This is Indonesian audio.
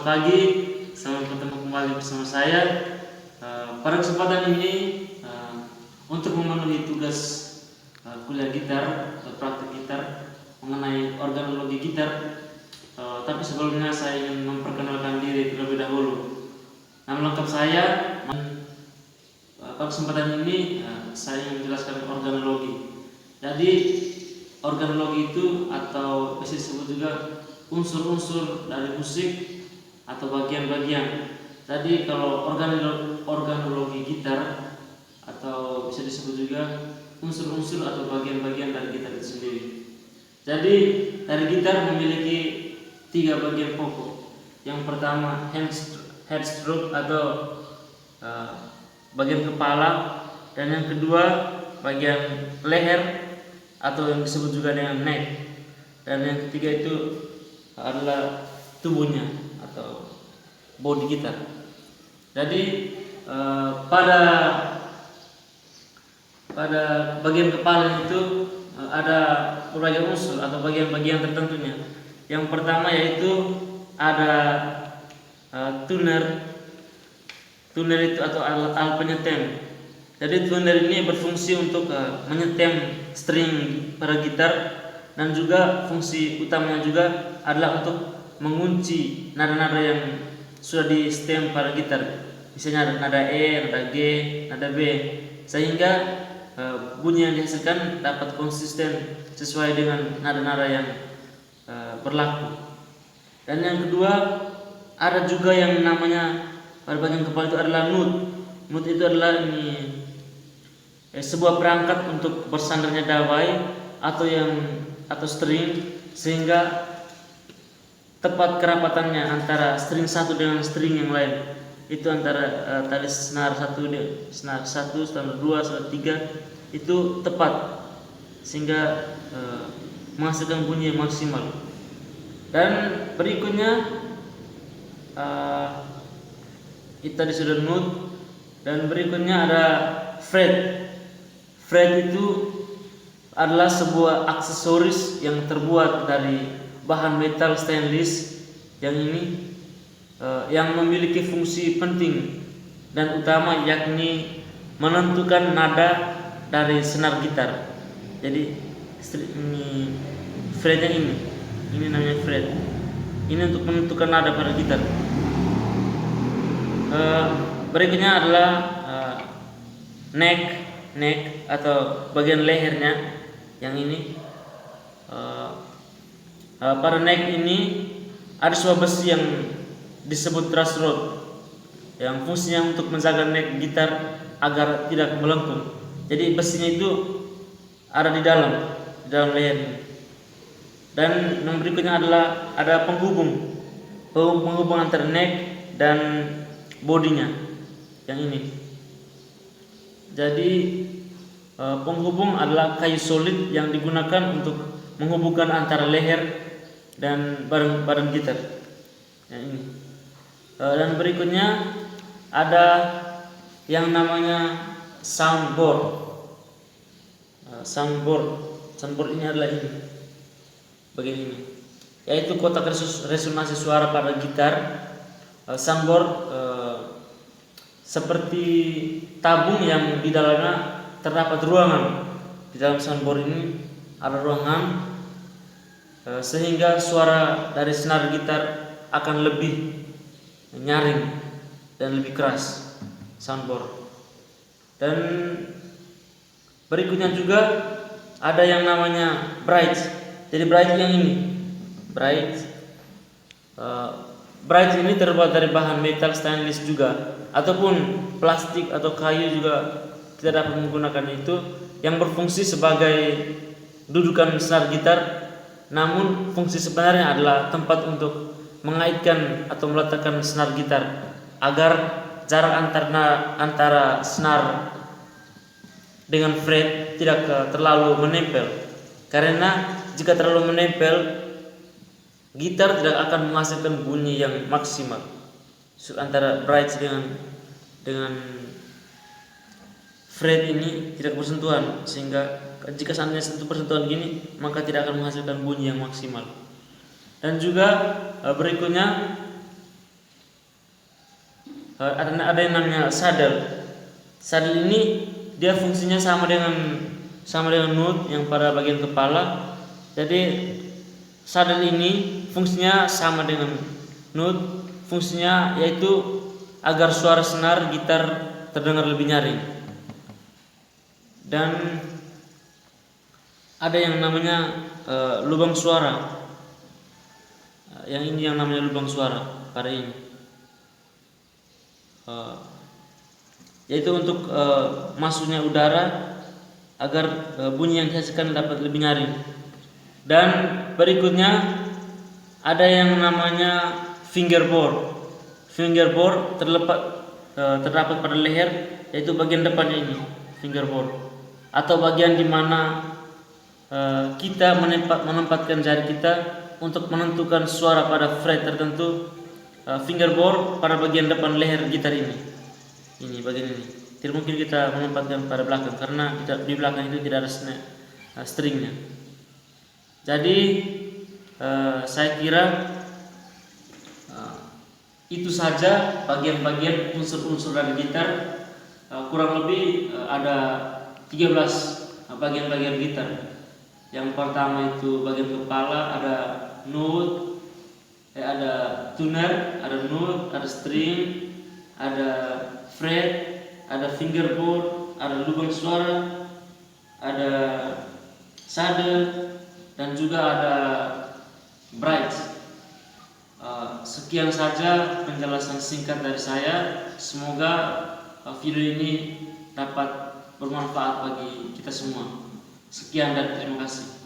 Selamat pagi, selamat bertemu kembali bersama saya. Pada kesempatan ini untuk memenuhi tugas kuliah gitar atau praktik gitar mengenai organologi gitar. Tapi sebelumnya saya ingin memperkenalkan diri terlebih dahulu. Nama lengkap saya. Pada kesempatan ini saya ingin menjelaskan organologi. Jadi organologi itu atau bisa disebut juga unsur-unsur dari musik atau bagian-bagian. Jadi kalau organologi gitar atau bisa disebut juga unsur-unsur atau bagian-bagian dari gitar itu sendiri. Jadi dari gitar memiliki 3 bagian pokok. Yang pertama head stroke atau bagian kepala, dan yang kedua bagian leher atau yang disebut juga dengan neck, dan yang ketiga itu adalah tubuhnya atau body gitar. Jadi pada bagian kepala itu ada berbagai unsur atau bagian-bagian tertentunya. Yang pertama yaitu ada tuner itu atau alat penyetem. Jadi tuner ini berfungsi untuk menyetem string pada gitar, dan juga fungsi utamanya juga adalah untuk mengunci nada-nada yang sudah di stem pada gitar. Misalnya nada E, nada G, nada B, sehingga bunyi yang dihasilkan dapat konsisten sesuai dengan nada-nada yang berlaku. Dan yang kedua ada juga yang namanya pada bagian kepala itu adalah nut. Nut itu adalah sebuah perangkat untuk bersandarnya dawai atau string, sehingga tepat kerapatannya antara string satu dengan string yang lain itu antara tali senar 1, senar 1, senar 2, senar 3 itu tepat, sehingga menghasilkan bunyi yang maksimal. Dan berikutnya itu tadi sudah nut, dan berikutnya ada fret. Fret itu adalah sebuah aksesoris yang terbuat dari bahan metal stainless yang yang memiliki fungsi penting dan utama, yakni menentukan nada dari senar gitar. Jadi fretnya ini namanya fret. Ini untuk menentukan nada pada gitar. Berikutnya adalah neck atau bagian lehernya yang ini. Pada neck ini ada sebuah besi yang disebut truss rod yang fungsinya untuk menjaga neck gitar agar tidak melengkung. Jadi besinya itu ada di dalam leher ini. Dan yang berikutnya adalah ada penghubung antara neck dan bodinya yang ini. Jadi penghubung adalah kayu solid yang digunakan untuk menghubungkan antara leher dan badan gitar yang ini. Dan berikutnya ada yang namanya soundboard. Soundboard ini adalah ini, bagian ini, yaitu kotak resonansi suara pada gitar. Soundboard seperti tabung yang di dalamnya terdapat ruangan. Di dalam soundboard ini ada ruangan, sehingga suara dari senar gitar akan lebih nyaring dan lebih keras, soundboard. Dan berikutnya juga ada yang namanya bridge. Jadi bridge yang ini, bridge ini terbuat dari bahan metal stainless juga, ataupun plastik atau kayu juga kita dapat menggunakan itu, yang berfungsi sebagai dudukan senar gitar. Namun fungsi sebenarnya adalah tempat untuk mengaitkan atau meletakkan senar gitar agar jarak antara senar dengan fret tidak terlalu menempel. Karena jika terlalu menempel, gitar tidak akan menghasilkan bunyi yang maksimal. Antara bridge dengan fret ini tidak bersentuhan, sehingga jika seandainya sentuh bersentuhan gini, maka tidak akan menghasilkan bunyi yang maksimal. Dan juga berikutnya ada yang namanya saddle. Saddle ini dia fungsinya sama dengan note yang pada bagian kepala. Jadi saddle ini fungsinya sama dengan note, fungsinya yaitu agar suara senar gitar terdengar lebih nyaring. Dan ada yang namanya lubang suara. Yang ini yang namanya lubang suara pada ini, yaitu untuk masuknya udara agar bunyi yang dihasilkan dapat lebih nyaring. Dan berikutnya ada yang namanya fingerboard. Fingerboard terdapat pada leher, yaitu bagian depannya ini fingerboard, atau bagian di mana kita menempatkan jari kita untuk menentukan suara pada fret tertentu. Fingerboard pada bagian depan leher gitar ini bagian ini. Tidak mungkin kita menempatkan pada belakang karena di belakang itu tidak ada stringnya. Jadi saya kira itu saja bagian-bagian unsur-unsur dari gitar. Kurang lebih ada 13 bagian-bagian gitar. Yang pertama itu bagian kepala, ada note, ada tuner, ada note, ada string, ada fret, ada fingerboard, ada lubang suara, ada saddle, dan juga ada bridge. Sekian saja penjelasan singkat dari saya. Semoga video ini dapat bermanfaat bagi kita semua. Sekian dan terima kasih.